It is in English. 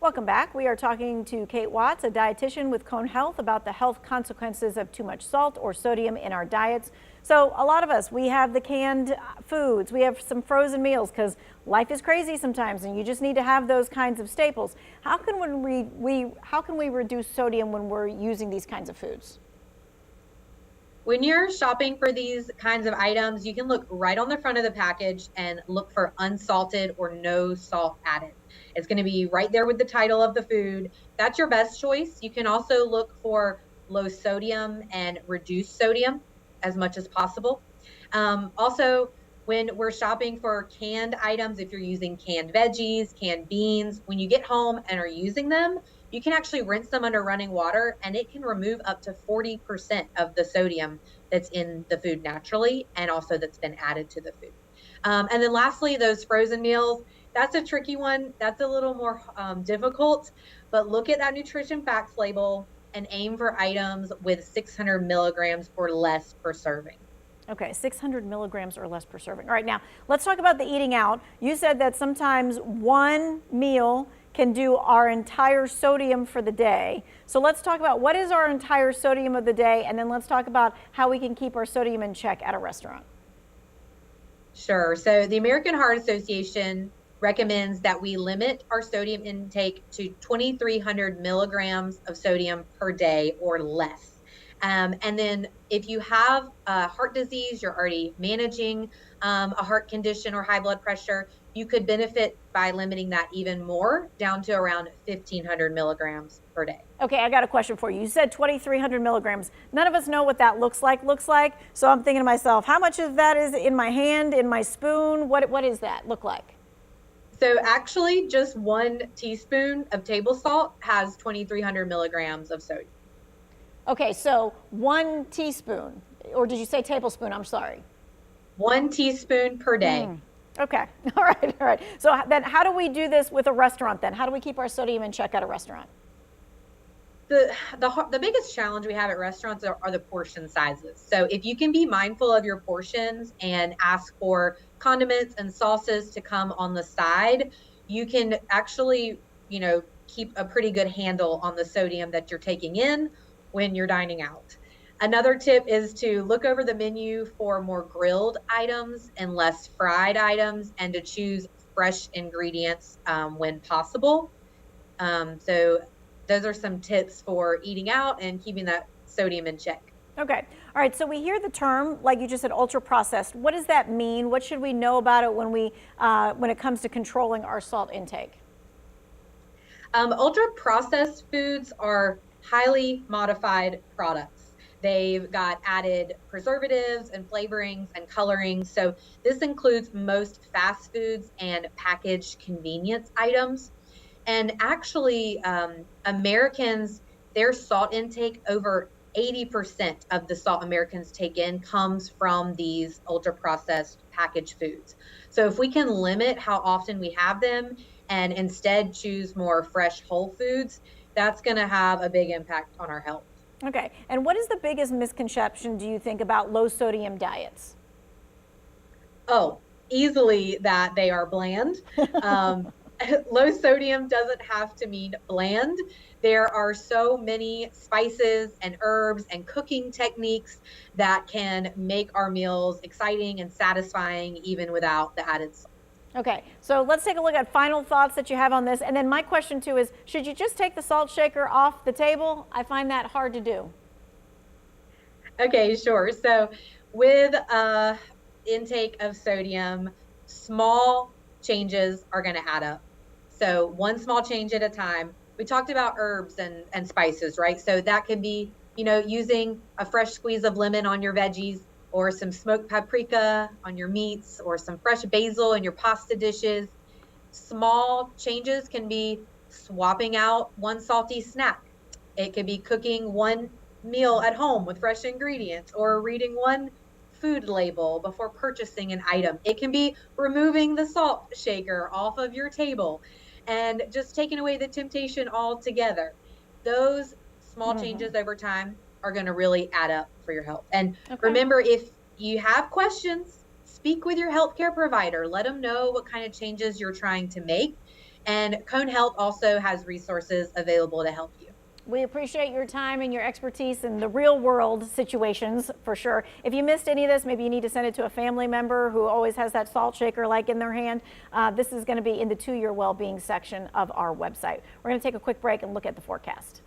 Welcome back. We are talking to Kate Watts, a dietitian with Cone Health, about the health consequences of too much salt or sodium in our diets. So a lot of us, we have the canned foods, we have some frozen meals because life is crazy sometimes and you just need to have those kinds of staples. How can we reduce sodium when we're using these kinds of foods? When you're shopping for these kinds of items, you can look right on the front of the package and look for unsalted or no salt added. It's going to be right there with the title of the food. That's your best choice. You can also look for low sodium and reduced sodium as much as possible. Also, when we're shopping for canned items, if you're using canned veggies, canned beans, when you get home and are using them, you can actually rinse them under running water and it can remove up to 40% of the sodium that's in the food naturally and also that's been added to the food. And then lastly, those frozen meals, that's a tricky one. That's a little more difficult, but look at that nutrition facts label and aim for items with 600 milligrams or less per serving. Okay, 600 milligrams or less per serving. All right, now let's talk about the eating out. You said that sometimes one meal can do our entire sodium for the day. So let's talk about what is our entire sodium of the day, and then let's talk about how we can keep our sodium in check at a restaurant. Sure. So the American Heart Association recommends that we limit our sodium intake to 2,300 milligrams of sodium per day or less. And then if you have heart disease, you're already managing a heart condition or high blood pressure, you could benefit by limiting that even more down to around 1,500 milligrams per day. Okay, I got a question for you. You said 2,300 milligrams. None of us know what that looks like. So I'm thinking to myself, how much of that is in my hand, in my spoon? What does that look like? So actually, just 1 teaspoon of table salt has 2,300 milligrams of sodium. Okay, so 1 teaspoon, or did you say tablespoon? I'm sorry. 1 teaspoon per day. Okay, all right. So then how do we do this with a restaurant then? How do we keep our sodium in check at a restaurant? The biggest challenge we have at restaurants are the portion sizes. So if you can be mindful of your portions and ask for condiments and sauces to come on the side, you can actually, keep a pretty good handle on the sodium that you're taking in when you're dining out. Another tip is to look over the menu for more grilled items and less fried items, and to choose fresh ingredients when possible. So those are some tips for eating out and keeping that sodium in check. Okay, all right, so we hear the term, like you just said, ultra processed. What does that mean? What should we know about it when it comes to controlling our salt intake? Ultra processed foods are highly modified products. They've got added preservatives and flavorings and colorings. So this includes most fast foods and packaged convenience items. And actually, Americans, their salt intake, over 80% of the salt Americans take in comes from these ultra processed packaged foods. So if we can limit how often we have them and instead choose more fresh whole foods, that's going to have a big impact on our health. Okay, and what is the biggest misconception, do you think, about low sodium diets? Oh, easily that they are bland. Low sodium doesn't have to mean bland. There are so many spices and herbs and cooking techniques that can make our meals exciting and satisfying even without the added salt. Okay, so let's take a look at final thoughts that you have on this. And then my question too is, should you just take the salt shaker off the table? I find that hard to do. Okay, sure. So with intake of sodium, small changes are going to add up. So one small change at a time. We talked about herbs and spices, right? So that could be, using a fresh squeeze of lemon on your veggies, or some smoked paprika on your meats, or some fresh basil in your pasta dishes. Small changes can be swapping out one salty snack. It could be cooking one meal at home with fresh ingredients, or reading one food label before purchasing an item. It can be removing the salt shaker off of your table and just taking away the temptation altogether. Those small changes over time are going to really add up for your health. And remember, if you have questions, speak with your healthcare provider. Let them know what kind of changes you're trying to make. And Cone Health also has resources available to help you. We appreciate your time and your expertise in the real world situations for sure. If you missed any of this, maybe you need to send it to a family member who always has that salt shaker like in their hand. This is going to be in the 2-year well-being section of our website. We're going to take a quick break and look at the forecast.